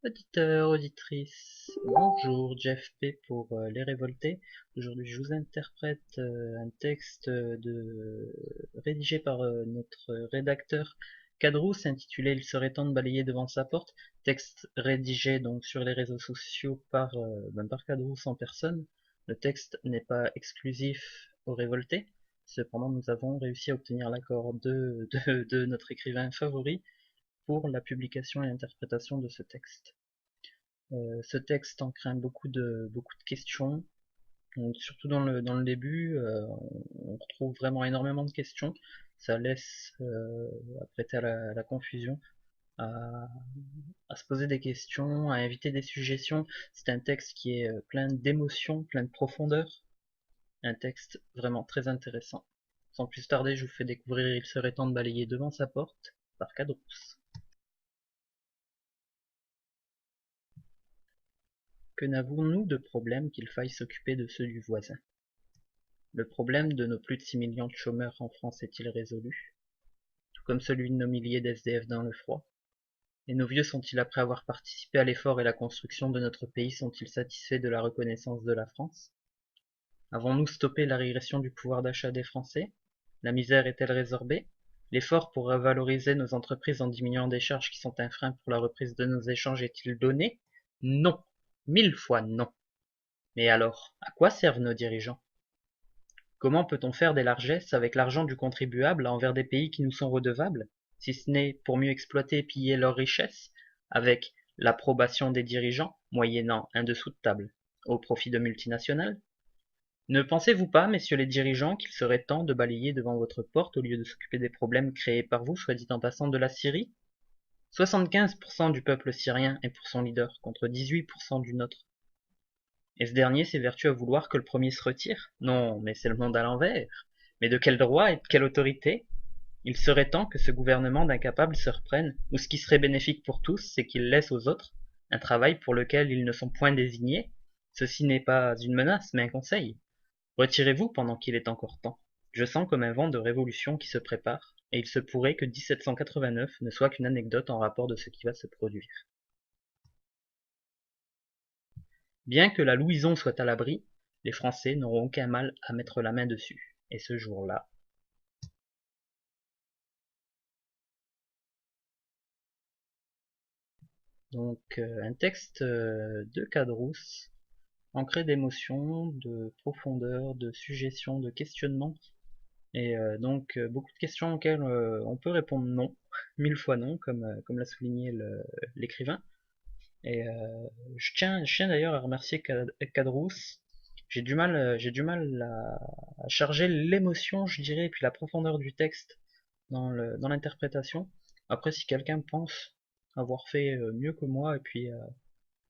Auditeur, auditrice, bonjour, Jeff P pour Les Révoltés. Aujourd'hui, je vous interprète un texte rédigé par notre rédacteur Cadrousse, intitulé Il serait temps de balayer devant sa porte. Texte rédigé donc sur les réseaux sociaux par Cadrousse en personne. Le texte n'est pas exclusif aux Révoltés. Cependant, nous avons réussi à obtenir l'accord de notre écrivain favori pour la publication et l'interprétation de ce texte. Ce texte en craint beaucoup de questions. Donc, surtout dans le début, on retrouve vraiment énormément de questions. Ça laisse à prêter à la confusion, à, à se poser des questions, à inviter des suggestions. C'est un texte qui est plein d'émotions, plein de profondeur. Un texte vraiment très intéressant. Sans plus tarder, je vous fais découvrir Il serait temps de balayer devant sa porte par Cadrousse. Que n'avons-nous de problème qu'il faille s'occuper de ceux du voisin? Le problème de nos plus de 6 millions de chômeurs en France est-il résolu, tout comme celui de nos milliers d'SDF dans le froid? Et nos vieux sont-ils, après avoir participé à l'effort et la construction de notre pays, sont-ils satisfaits de la reconnaissance de la France? Avons-nous stoppé la régression du pouvoir d'achat des Français? La misère est-elle résorbée? L'effort pour revaloriser nos entreprises en diminuant des charges qui sont un frein pour la reprise de nos échanges est-il donné? Non, 1000 fois non. Mais alors, à quoi servent nos dirigeants? Comment peut-on faire des largesses avec l'argent du contribuable envers des pays qui nous sont redevables, si ce n'est pour mieux exploiter et piller leurs richesses, avec l'approbation des dirigeants, moyennant un dessous de table, au profit de multinationales? Ne pensez-vous pas, messieurs les dirigeants, qu'il serait temps de balayer devant votre porte au lieu de s'occuper des problèmes créés par vous, soit dit en passant, de la Syrie? 75% du peuple syrien est pour son leader, contre 18% du nôtre. Et ce dernier s'évertue à vouloir que le premier se retire? Non, mais c'est le monde à l'envers. Mais de quel droit et de quelle autorité? Il serait temps que ce gouvernement d'incapables se reprenne, ou ce qui serait bénéfique pour tous, c'est qu'il laisse aux autres un travail pour lequel ils ne sont point désignés. Ceci n'est pas une menace, mais un conseil. Retirez-vous pendant qu'il est encore temps. Je sens comme un vent de révolution qui se prépare, et il se pourrait que 1789 ne soit qu'une anecdote en rapport de ce qui va se produire. Bien que la louison soit à l'abri, les Français n'auront aucun mal à mettre la main dessus. Et ce jour-là, donc un texte de Cadrousse, ancré d'émotions, de profondeur, de suggestions, de questionnements, et beaucoup de questions auxquelles on peut répondre non, 1000 fois non, comme l'a souligné l'écrivain. Et je tiens d'ailleurs à remercier Cadrousse. J'ai du mal à charger l'émotion, je dirais, et puis la profondeur du texte dans l'interprétation. Après, si quelqu'un pense avoir fait mieux que moi et puis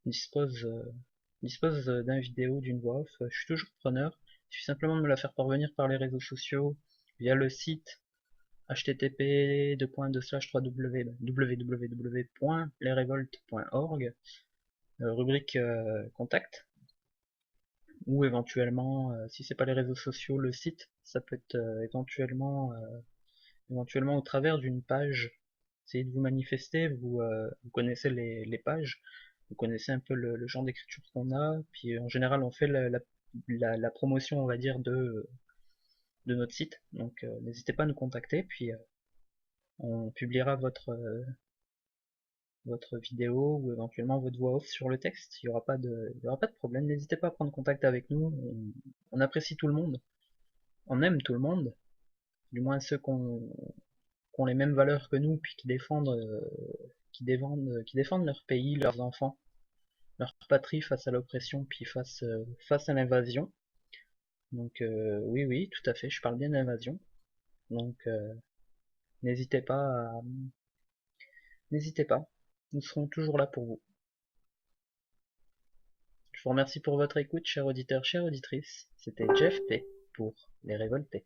dispose, euh, dispose d'un vidéo, d'une voix off, je suis toujours preneur. Il suffit simplement de me la faire parvenir par les réseaux sociaux, via le site http://www.lesrevoltes.org, rubrique contact, ou éventuellement, si c'est pas les réseaux sociaux, le site, ça peut être éventuellement au travers d'une page. Essayez de vous manifester, vous connaissez les pages, vous connaissez un peu le genre d'écriture qu'on a, puis en général on fait la promotion, on va dire, de notre site, donc n'hésitez pas à nous contacter, puis on publiera votre vidéo ou éventuellement votre voix off sur le texte, il y aura pas de problème, n'hésitez pas à prendre contact avec nous, on apprécie tout le monde, on aime tout le monde, du moins ceux qui ont les mêmes valeurs que nous, puis qui défendent leur pays, leurs enfants, leur patrie face à l'oppression, puis face à l'invasion. Donc oui, oui, tout à fait, je parle bien d'invasion. Donc n'hésitez pas, n'hésitez pas, nous serons toujours là pour vous. Je vous remercie pour votre écoute, chers auditeurs, chères auditrices. C'était Jeff P pour Les Révoltés.